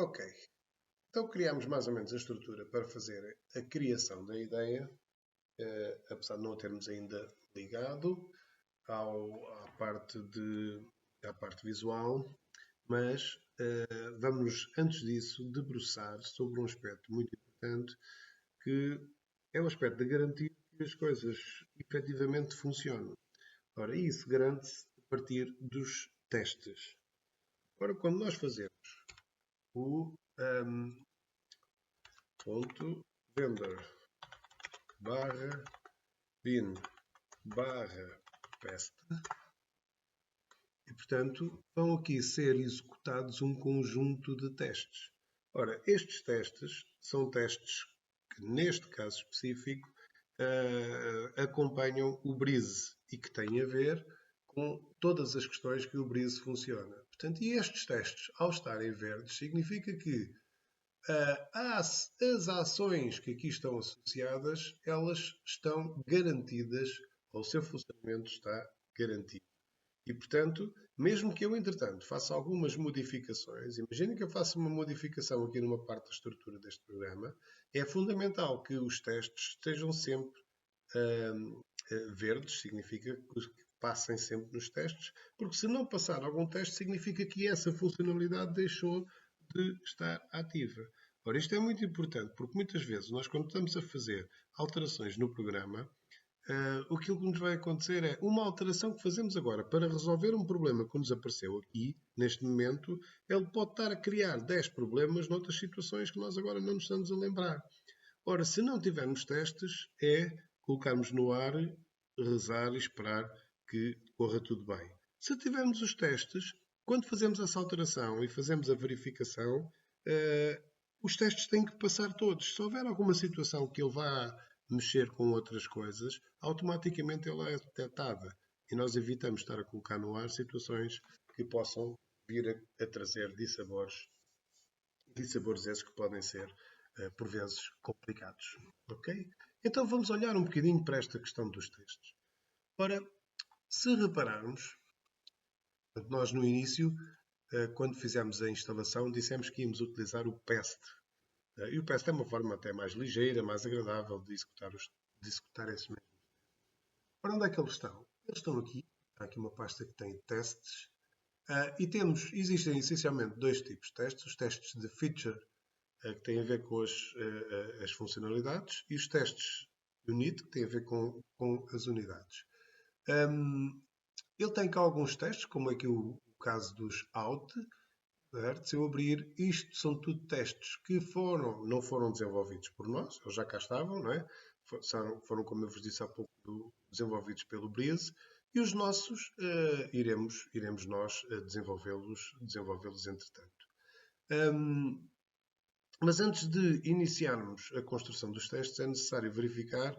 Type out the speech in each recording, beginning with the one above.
Ok. Então criámos mais ou menos a estrutura para fazer a criação da ideia, apesar de não a termos ainda ligado à parte visual, mas vamos, antes disso, debruçar sobre um aspecto muito importante, que é o aspecto de garantir que as coisas efetivamente funcionam. Ora, isso garante-se a partir dos testes. Ora, quando nós fazemos o ponto vendor barra bin barra pest, e portanto vão aqui ser executados um conjunto de testes. Ora, estes testes são testes que neste caso específico acompanham o Breeze e que têm a ver com todas as questões que o Breeze funciona. Portanto, e estes testes, ao estarem verdes, significa que as ações que aqui estão associadas, elas estão garantidas, ou o seu funcionamento está garantido. E, portanto, mesmo que eu, entretanto, faça algumas modificações, imaginem que eu faça uma modificação aqui numa parte da estrutura deste programa, é fundamental que os testes estejam sempre verdes, significa que passem sempre nos testes, porque se não passar algum teste, significa que essa funcionalidade deixou de estar ativa. Ora, isto é muito importante, porque muitas vezes nós, quando estamos a fazer alterações no programa, aquilo que nos vai acontecer é uma alteração que fazemos agora para resolver um problema que nos apareceu aqui, neste momento, ele pode estar a criar 10 problemas noutras situações que nós agora não nos estamos a lembrar. Ora, se não tivermos testes, é colocarmos no ar, rezar e esperar que corra tudo bem. Se tivermos os testes, quando fazemos essa alteração e fazemos a verificação, os testes têm que passar todos. Se houver alguma situação que ele vá mexer com outras coisas, automaticamente ela é detectada. E nós evitamos estar a colocar no ar situações que possam vir a trazer dissabores esses que podem ser, por vezes, complicados. Ok? Então vamos olhar um bocadinho para esta questão dos testes. Ora, se repararmos, nós no início, quando fizemos a instalação, dissemos que íamos utilizar o PEST. E o PEST é uma forma até mais ligeira, mais agradável de executar esses mesmos. Ora, onde é que eles estão? Eles estão aqui. Há aqui uma pasta que tem testes. E existem essencialmente dois tipos de testes. Os testes de feature, que têm a ver com as funcionalidades, e os testes unit, que têm a ver com as unidades. Ele tem cá alguns testes, como aqui o caso dos out. Certo? Se eu abrir, isto são tudo testes que não foram desenvolvidos por nós, eles já cá estavam, não é? Foram, como eu vos disse há pouco, desenvolvidos pelo Breeze, e os nossos iremos nós desenvolvê-los entretanto. Mas antes de iniciarmos a construção dos testes, é necessário verificar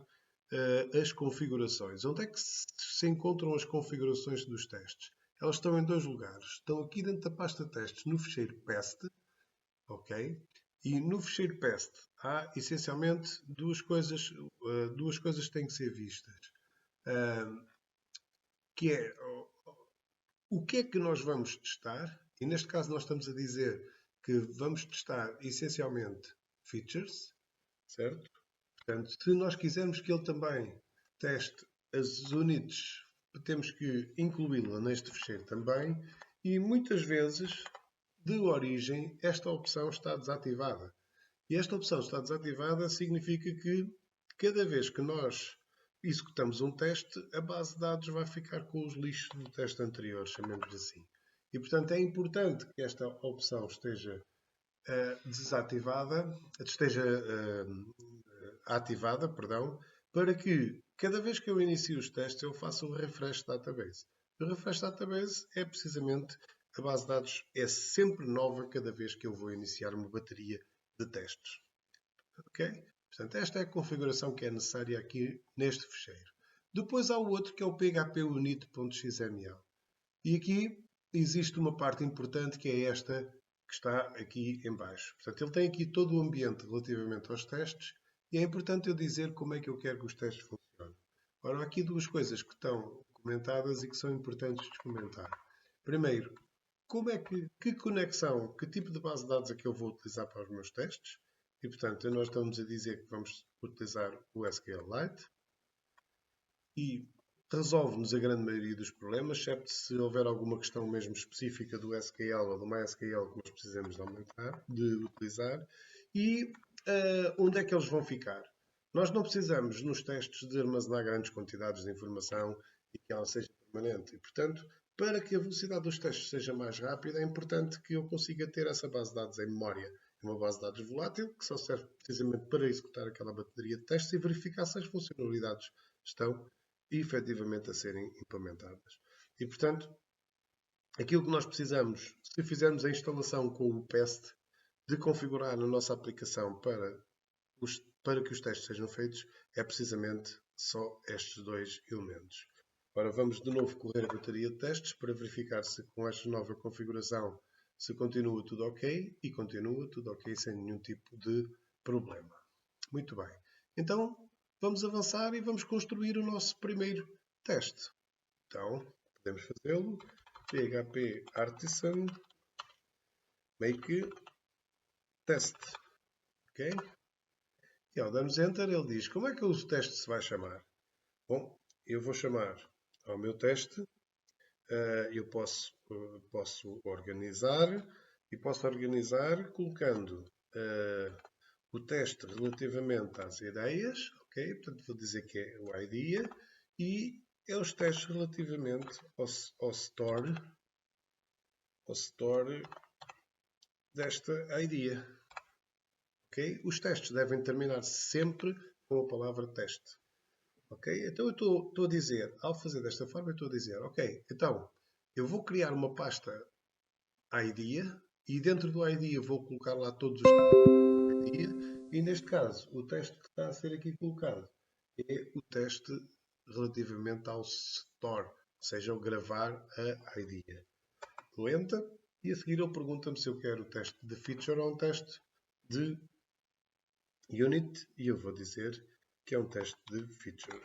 as configurações. Onde é que se encontram as configurações dos testes? Elas estão em dois lugares. Estão aqui dentro da pasta testes, no fecheiro PEST, ok? E no fecheiro PEST há essencialmente duas coisas que têm que ser vistas. Que é o que é que nós vamos testar, e neste caso nós estamos a dizer que vamos testar essencialmente features, certo? Portanto, se nós quisermos que ele também teste as units, temos que incluí-la neste fecheiro também, e muitas vezes, de origem, esta opção está desativada. E esta opção está desativada significa que cada vez que nós executamos um teste, a base de dados vai ficar com os lixos do teste anterior, chamemos assim. E, portanto, é importante que esta opção esteja ativada, para que cada vez que eu inicio os testes eu faça um refresh database. O refresh database é precisamente a base de dados é sempre nova cada vez que eu vou iniciar uma bateria de testes. Ok? Portanto, esta é a configuração que é necessária aqui neste fecheiro. Depois há o outro que é o phpunit.xml. E aqui existe uma parte importante que é esta que está aqui em baixo. Portanto, ele tem aqui todo o ambiente relativamente aos testes e é importante eu dizer como é que eu quero que os testes funcionem. Ora, há aqui duas coisas que estão comentadas e que são importantes de comentar. Primeiro, que conexão, que tipo de base de dados é que eu vou utilizar para os meus testes. E, portanto, nós estamos a dizer que vamos utilizar o SQLite e resolve-nos a grande maioria dos problemas, exceto se houver alguma questão mesmo específica do SQL ou do MySQL que nós precisamos de utilizar. E onde é que eles vão ficar? Nós não precisamos, nos testes, de armazenar grandes quantidades de informação e que ela seja permanente. E, portanto, para que a velocidade dos testes seja mais rápida, é importante que eu consiga ter essa base de dados em memória. É uma base de dados volátil que só serve precisamente para executar aquela bateria de testes e verificar se as funcionalidades estão efetivamente a serem implementadas. E, portanto, aquilo que nós precisamos, se fizermos a instalação com o PEST, de configurar a nossa aplicação para que os testes sejam feitos, é precisamente só estes dois elementos. Agora vamos de novo correr a bateria de testes para verificar se com esta nova configuração se continua tudo ok, e continua tudo ok sem nenhum tipo de problema. Muito bem. Então vamos avançar e vamos construir o nosso primeiro teste. Então podemos fazê-lo. PHP artisan make test. Ok? E ao darmos Enter, ele diz como é que o teste se vai chamar. Bom, eu vou chamar ao meu teste. Eu posso organizar e posso organizar colocando o teste relativamente às ideias, ok? Portanto, vou dizer que é o idea e é os testes relativamente ao store desta idea. Okay? Os testes devem terminar sempre com a palavra teste. Okay? Então eu estou a dizer, ao fazer desta forma, eu estou a dizer, ok, então eu vou criar uma pasta idea e dentro do idea vou colocar lá todos os testes idea e neste caso o teste que está a ser aqui colocado é o teste relativamente ao store, ou seja, o gravar a idea. Dou Enter e a seguir ele pergunta-me se eu quero o teste de feature ou um teste de unit e eu vou dizer que é um teste de feature.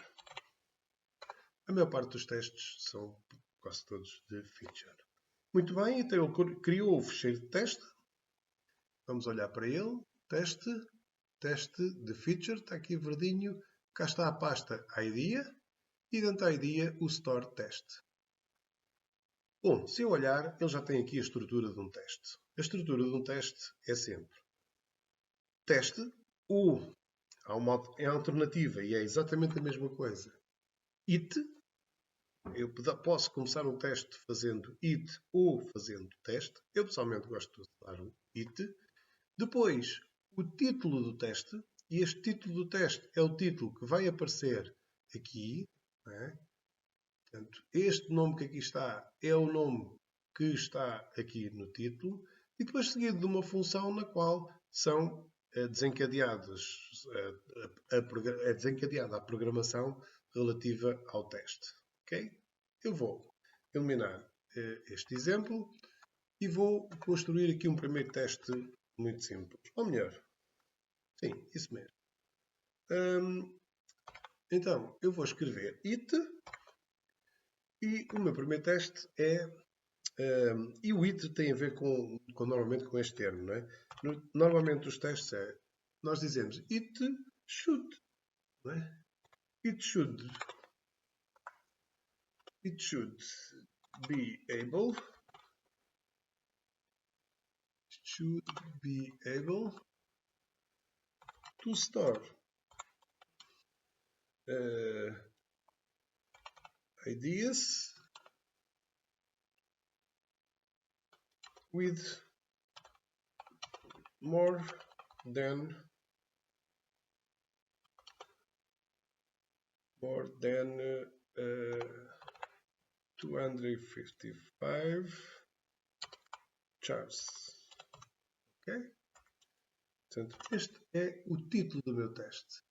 A maior parte dos testes são quase todos de feature. Muito bem, então ele criou o fecheiro de teste. Vamos olhar para ele. Teste de feature, está aqui verdinho. Cá está a pasta idea e dentro da idea o store test. Bom, se eu olhar, ele já tem aqui a estrutura de um teste. A estrutura de um teste é sempre teste ou há uma alternativa e é exatamente a mesma coisa. It. Eu posso começar um teste fazendo it ou fazendo teste. Eu pessoalmente gosto de usar o it. Depois, o título do teste. E este título do teste é o título que vai aparecer aqui. Né? Portanto, este nome que aqui está é o nome que está aqui no título. E depois seguido de uma função na qual são é desencadeada a programação relativa ao teste. Okay? Eu vou eliminar este exemplo e vou construir aqui um primeiro teste muito simples. Ou melhor, sim, isso mesmo. Então, eu vou escrever it e o meu primeiro teste é... e o it tem a ver normalmente com este termo, não é? Normalmente os testes nós dizemos it should, não é? It should be able to store ideas with more than 255 chars. Ok? Portanto, este é o título do meu teste.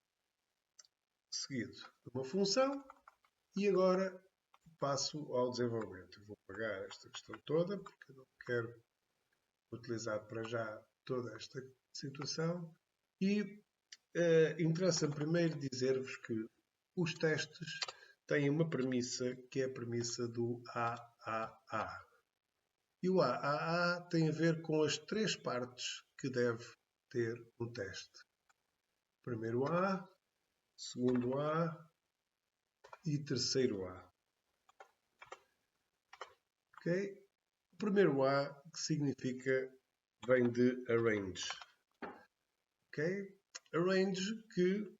Seguido de uma função e agora passo ao desenvolvimento. Eu vou apagar esta questão toda porque não quero utilizar para já toda esta situação e interessa primeiro dizer-vos que os testes têm uma premissa que é a premissa do AAA. E o AAA tem a ver com as três partes que deve ter um teste. Primeiro A, segundo A e terceiro A. Ok? O primeiro A, que significa, vem de arrange. Ok? Arrange, que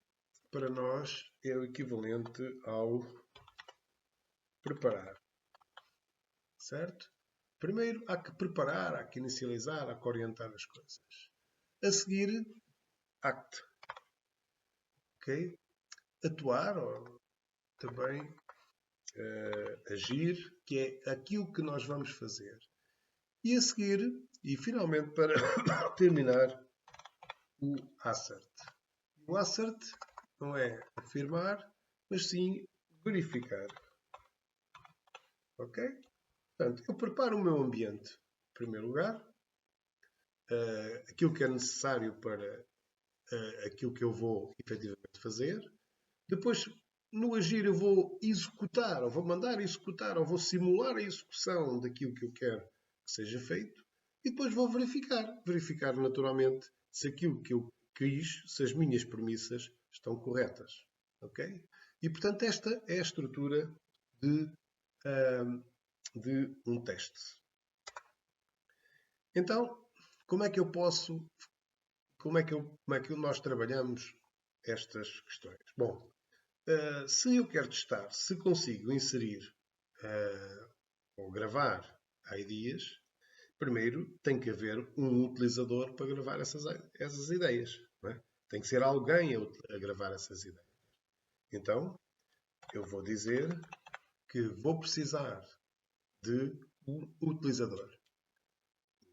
para nós é o equivalente ao preparar. Certo? Primeiro há que preparar, há que inicializar, há que orientar as coisas. A seguir, act. Ok? Atuar, ou também agir, que é aquilo que nós vamos fazer. E a seguir, e finalmente para terminar, o assert. O assert não é afirmar, mas sim verificar. Ok? Portanto, eu preparo o meu ambiente, em primeiro lugar, aquilo que é necessário para aquilo que eu vou efetivamente fazer. Depois, no agir, eu vou executar, ou vou mandar executar, ou vou simular a execução daquilo que eu quero que seja feito. E depois vou verificar. Verificar, naturalmente, se aquilo que eu quis, se as minhas premissas estão corretas. Ok? E, portanto, esta é a estrutura de um teste. Então, como é que eu posso, como é que nós trabalhamos estas questões? Bom, se eu quero testar se consigo inserir ou gravar IDs, primeiro tem que haver um utilizador para gravar essas ideias. Não é? Tem que ser alguém a gravar essas ideias. Então, eu vou dizer que vou precisar de um utilizador.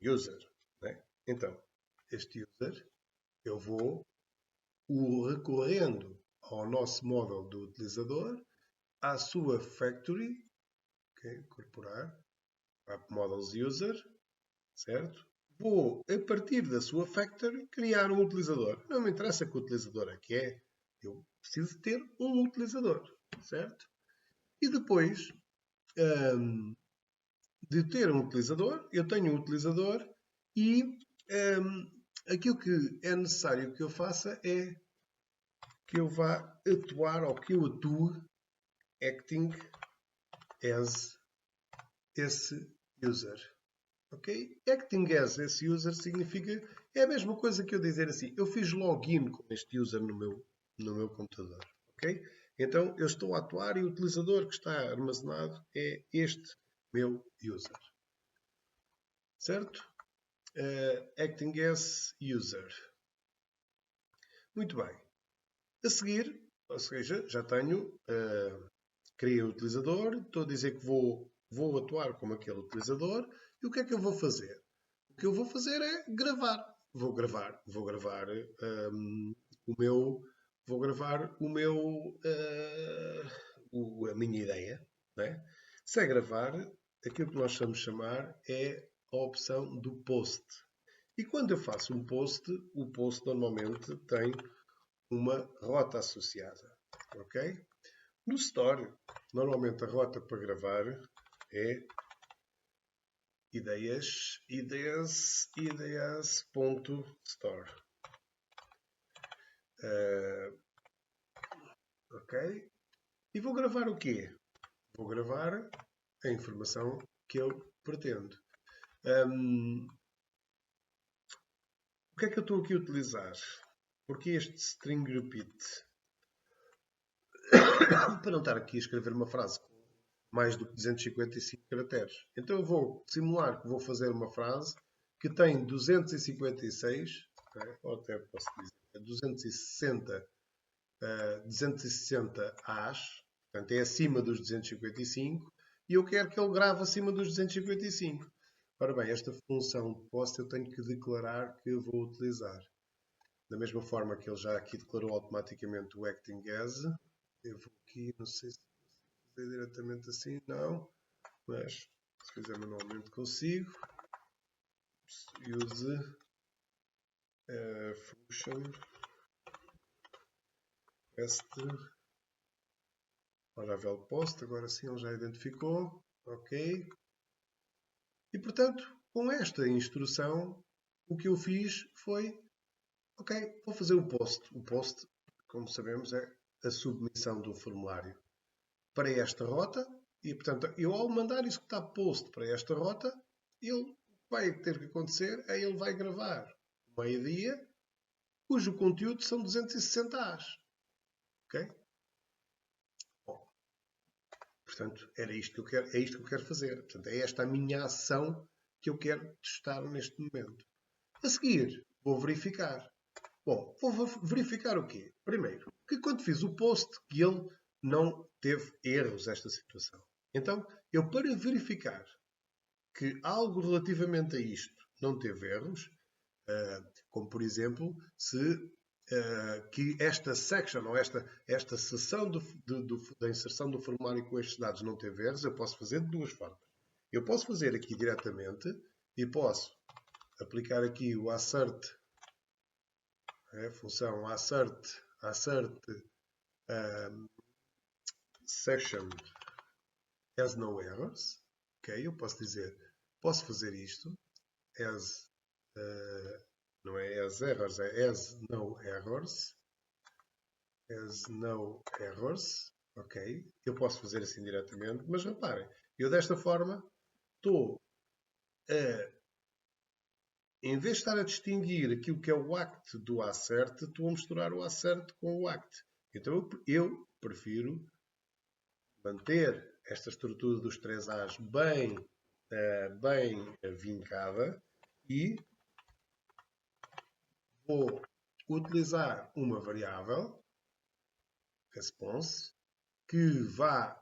User. Né? Então, este user, eu vou recorrendo ao nosso model do utilizador, à sua factory, okay, incorporar, app models user, certo? Vou, a partir da sua factory, criar um utilizador. Não me interessa que utilizador é que é, eu preciso ter um utilizador, certo? E depois de ter um utilizador, eu tenho um utilizador e aquilo que é necessário que eu faça é que eu vá atuar ou que eu atue acting as esse user. Ok? Acting as esse user significa, é a mesma coisa que eu dizer assim, eu fiz login com este user no meu computador. Ok? Então eu estou a atuar e o utilizador que está armazenado é este meu user. Certo? Acting as user. Muito bem. A seguir, ou seja, já tenho, criei o utilizador, estou a dizer que vou atuar como aquele utilizador, e o que é que eu vou fazer? O que eu vou fazer é gravar. Vou gravar o meu, vou gravar o meu, a minha ideia, né? Se é gravar, aquilo que nós vamos chamar é a opção do post. E quando eu faço um post, o post normalmente tem uma rota associada, ok? No Store, normalmente a rota para gravar é ideias.store. Ok? E vou gravar o quê? Vou gravar a informação que eu pretendo. O que é que eu estou aqui a utilizar? Porque este string repeat? Para não estar aqui a escrever uma frase com mais do que 255 caracteres. Então eu vou simular que vou fazer uma frase que tem 256, ou até posso dizer 260 As, portanto é acima dos 255, e eu quero que ele grave acima dos 255. Ora bem, esta função de post eu tenho que declarar que eu vou utilizar. Da mesma forma que ele já aqui declarou automaticamente o acting as, eu vou aqui, não sei se fazer diretamente assim, não, mas se fizer manualmente consigo. Use function est Laravel post, agora sim ele já identificou, ok. E, portanto, com esta instrução, o que eu fiz foi, ok, vou fazer o post. O post, como sabemos, é a submissão do formulário para esta rota. E, portanto, eu ao mandar executar post para esta rota, ele vai ter que acontecer, é ele vai gravar meio-dia, cujo conteúdo são 260 As. Ok? Bom, portanto, era isto que eu quero, é isto que eu quero fazer. Portanto, é esta a minha ação que eu quero testar neste momento. A seguir, vou verificar. Bom, vou verificar o quê? Primeiro, que quando fiz o post, que ele não teve erros esta situação. Então, eu para verificar que algo relativamente a isto não teve erros, como por exemplo, se que esta section ou esta seção da inserção do formulário com estes dados não teve erros, eu posso fazer de duas formas. Eu posso fazer aqui diretamente e posso aplicar aqui o assert, a função assert section has no errors. Ok, eu posso dizer, posso fazer isto as não é as errors, é as no errors. As no errors. Ok, eu posso fazer assim diretamente, mas reparem, eu desta forma estou a, em vez de estar a distinguir aquilo que é o act do assert, estou a misturar o assert com o act. Então eu prefiro manter esta estrutura dos 3 As bem vincada e vou utilizar uma variável response que vá.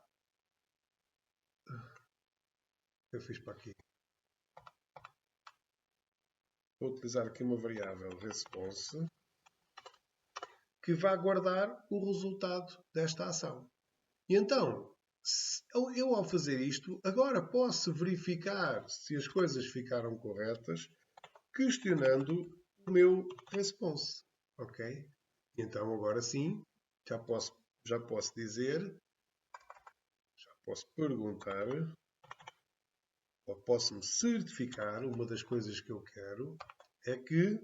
Eu fiz para aqui. Vou utilizar aqui uma variável response que vai guardar o resultado desta ação. E então, eu ao fazer isto, agora posso verificar se as coisas ficaram corretas, questionando o meu response. Ok? Então, agora sim, já posso dizer, já posso perguntar, ou posso-me certificar. Uma das coisas que eu quero é que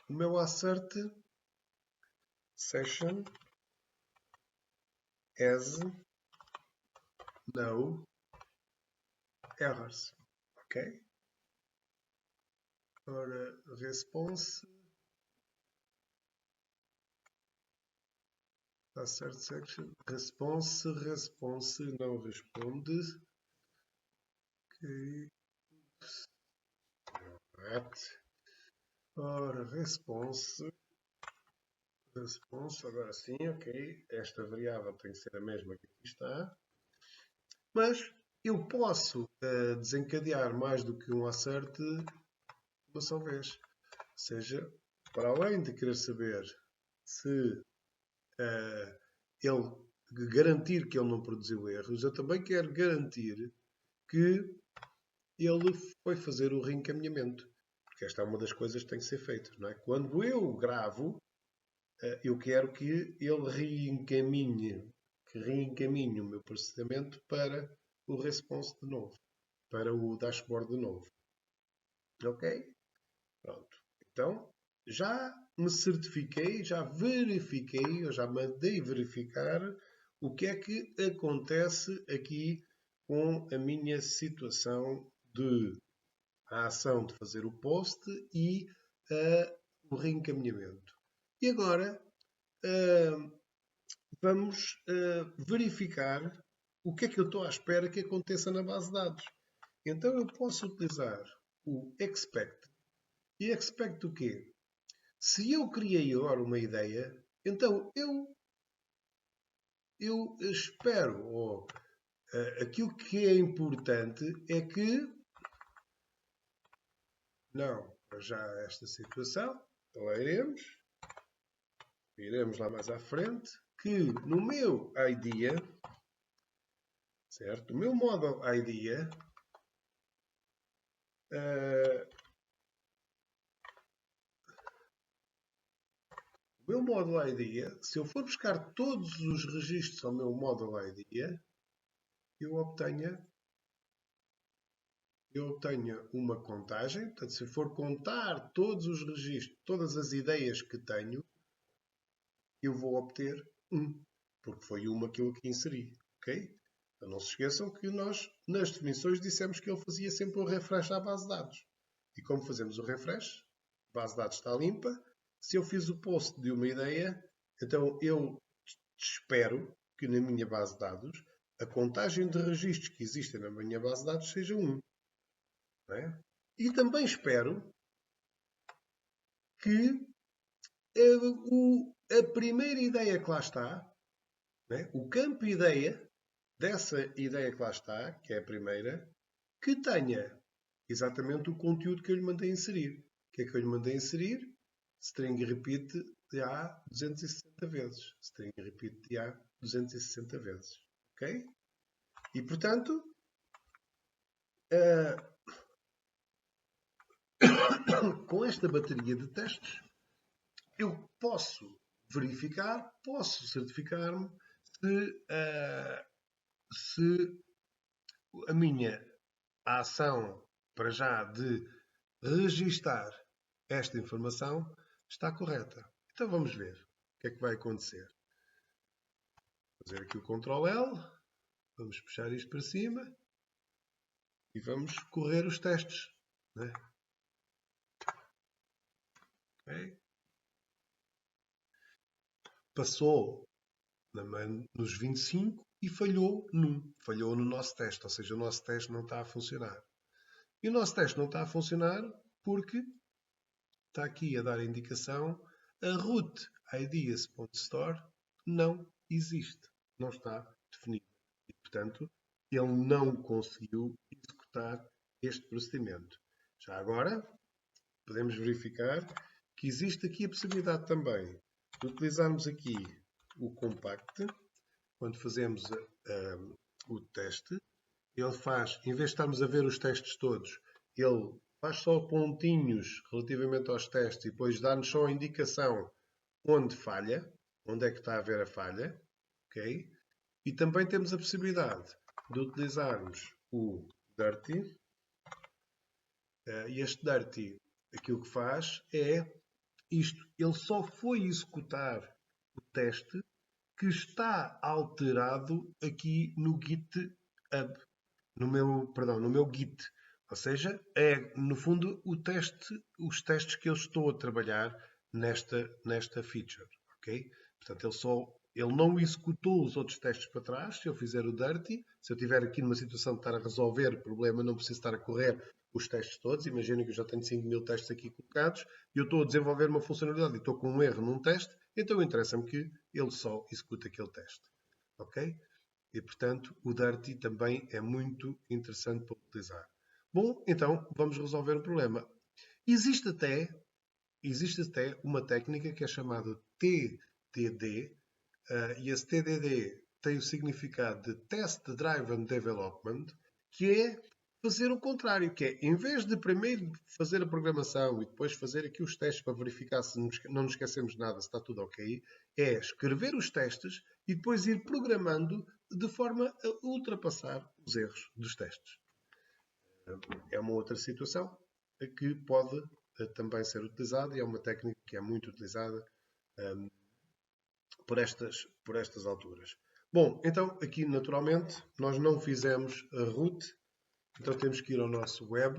o meu assert session has no errors. Ok? Ora, response assert section response não responde. Ok. Right. Ora, response, agora sim, ok. Esta variável tem que ser a mesma que aqui está. Mas eu posso desencadear mais do que um assert uma só vez. Ou seja, para além de querer saber se ele garantir que ele não produziu erros, eu também quero garantir que ele foi fazer o reencaminhamento. Porque esta é uma das coisas que tem que ser feitas. Não é? Quando eu gravo, eu quero que ele reencaminhe o meu processamento para o response de novo, para o dashboard de novo. Ok? Pronto. Então, já me certifiquei, já verifiquei, eu já mandei verificar o que é que acontece aqui com a minha situação de a ação de fazer o post e o reencaminhamento. E agora vamos verificar o que é que eu estou à espera que aconteça na base de dados. Então eu posso utilizar o expect. E expect o quê? Se eu criei agora uma ideia, então eu espero, ou aquilo que é importante é que, não, já esta situação, lá iremos lá mais à frente, que no meu idea, certo? O meu model idea, o meu model idea, se eu for buscar todos os registros ao meu model idea, eu obtenha eu tenha uma contagem, portanto, se for contar todos os registros, todas as ideias que tenho, eu vou obter 1, porque foi uma que eu aqui inseri, ok? Então não se esqueçam que nós, nas definições, dissemos que ele fazia sempre o refresh à base de dados. E como fazemos o refresh, a base de dados está limpa. Se eu fiz o post de uma ideia, então eu espero que na minha base de dados a contagem de registros que existem na minha base de dados seja 1. Não é? E também espero que a primeira ideia que lá está, né? O campo ideia dessa ideia que lá está, que é a primeira, que tenha exatamente o conteúdo que eu lhe mandei inserir. O que é que eu lhe mandei inserir? String repeat de A 260 vezes. String repeat de A 260 vezes. Ok? E, portanto, com esta bateria de testes, eu posso verificar, posso certificar-me se a minha ação para já de registar esta informação está correta. Então vamos ver o que é que vai acontecer. Vou fazer aqui o Ctrl L, vamos puxar isto para cima e vamos correr os testes. Né? Okay. Passou nos 25 e falhou num. Falhou no nosso teste, ou seja, o nosso teste não está a funcionar. E o nosso teste não está a funcionar porque está aqui a dar a indicação a root ideas.store não existe, não está definido. E, portanto, ele não conseguiu executar este procedimento. Já agora, podemos verificar que existe aqui a possibilidade também de utilizarmos aqui o compact, quando fazemos o teste, ele faz, em vez de estarmos a ver os testes todos, ele faz só pontinhos relativamente aos testes e depois dá-nos só a indicação onde falha, onde é que está a haver a falha, ok? E também temos a possibilidade de utilizarmos o Dirty, e este Dirty, aquilo que faz é isto, ele só foi executar o teste que está alterado aqui no GitHub, no meu Git. Ou seja, é no fundo os testes que eu estou a trabalhar nesta feature, ok? Portanto, ele não executou os outros testes para trás. Se eu fizer o dirty, se eu estiver aqui numa situação de estar a resolver o problema, não preciso estar a correr os testes todos. Imaginem que eu já tenho 5.000 testes aqui colocados e eu estou a desenvolver uma funcionalidade e estou com um erro num teste, então interessa-me que ele só execute aquele teste, ok? E, portanto, o Dirty também é muito interessante para utilizar. Bom, então vamos resolver o problema. Existe até uma técnica que é chamada TDD, e esse TDD tem o significado de Test Driven Development, que é fazer o contrário, que é, em vez de primeiro fazer a programação e depois fazer aqui os testes para verificar se não nos esquecemos nada, se está tudo ok, é escrever os testes e depois ir programando de forma a ultrapassar os erros dos testes. É uma outra situação que pode também ser utilizada e é uma técnica que é muito utilizada por estas alturas. Bom, então aqui naturalmente nós não fizemos a root, então temos que ir ao nosso web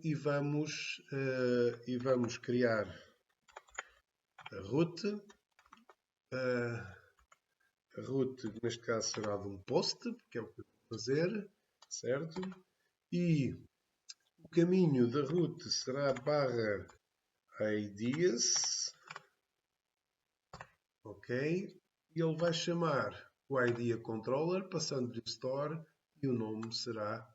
e vamos criar a root. A root neste caso será de um post, porque é o que eu vou fazer, certo? E o caminho da root será /ideas, ok? E ele vai chamar o idea controller, passando-lhe o store, e o nome será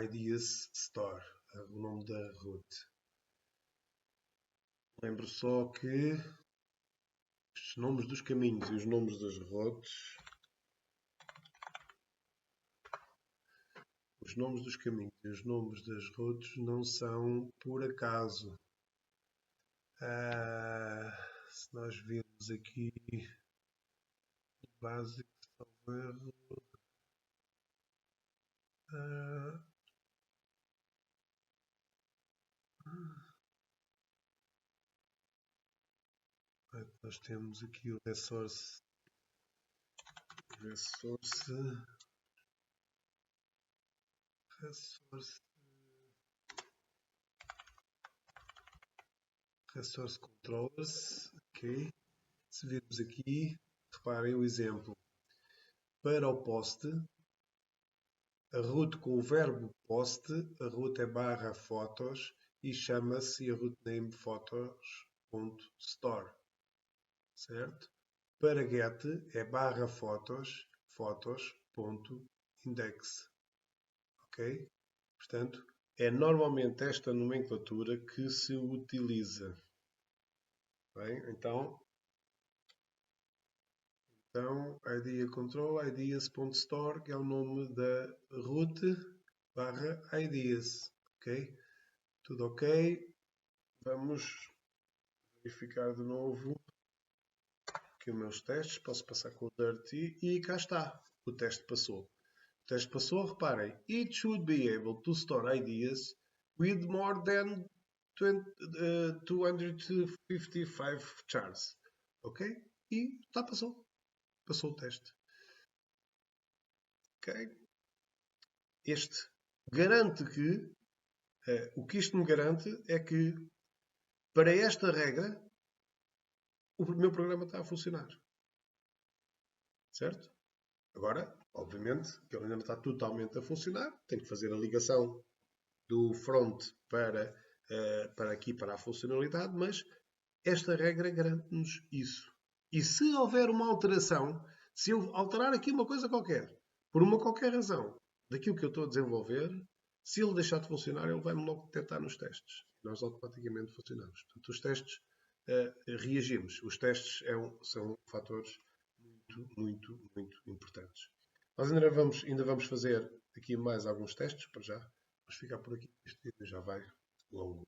ideas store, o nome da root. Lembro só que os nomes dos caminhos e os nomes das routes, os nomes dos caminhos e os nomes das routes não são por acaso. Se nós virmos aqui o básico, salvo erro, Nós temos aqui o resource controllers, ok. Se virmos aqui, reparem o exemplo. Para o post, a root com o verbo post, a root é /photos e chama-se a root name photos.store, certo? Para get é /photos, photos.index, ok? Portanto, é normalmente esta nomenclatura que se utiliza. Bem, então idea control, ideas.store, que é o nome da root /ideas, ok? Tudo ok? Vamos verificar de novo aqui os meus testes. Posso passar com o Dirty e cá está. O teste passou. O teste passou, reparem. It should be able to store ideas with more than 255 chars. Ok? E está, passou. Passou o teste. Ok? Este garante que, o que isto me garante é que, para esta regra, o meu programa está a funcionar. Certo? Agora, obviamente, que ele ainda não está totalmente a funcionar. Tenho que fazer a ligação do front para aqui, para a funcionalidade, mas esta regra garante-nos isso. E se houver uma alteração, se eu alterar aqui uma coisa qualquer, por uma qualquer razão, daquilo que eu estou a desenvolver, se ele deixar de funcionar, ele vai-me logo detectar nos testes. Nós automaticamente funcionamos. Portanto, os testes reagimos. Os testes são fatores muito importantes. Nós ainda vamos fazer aqui mais alguns testes, para já. Vamos ficar por aqui. Este vídeo já vai longo.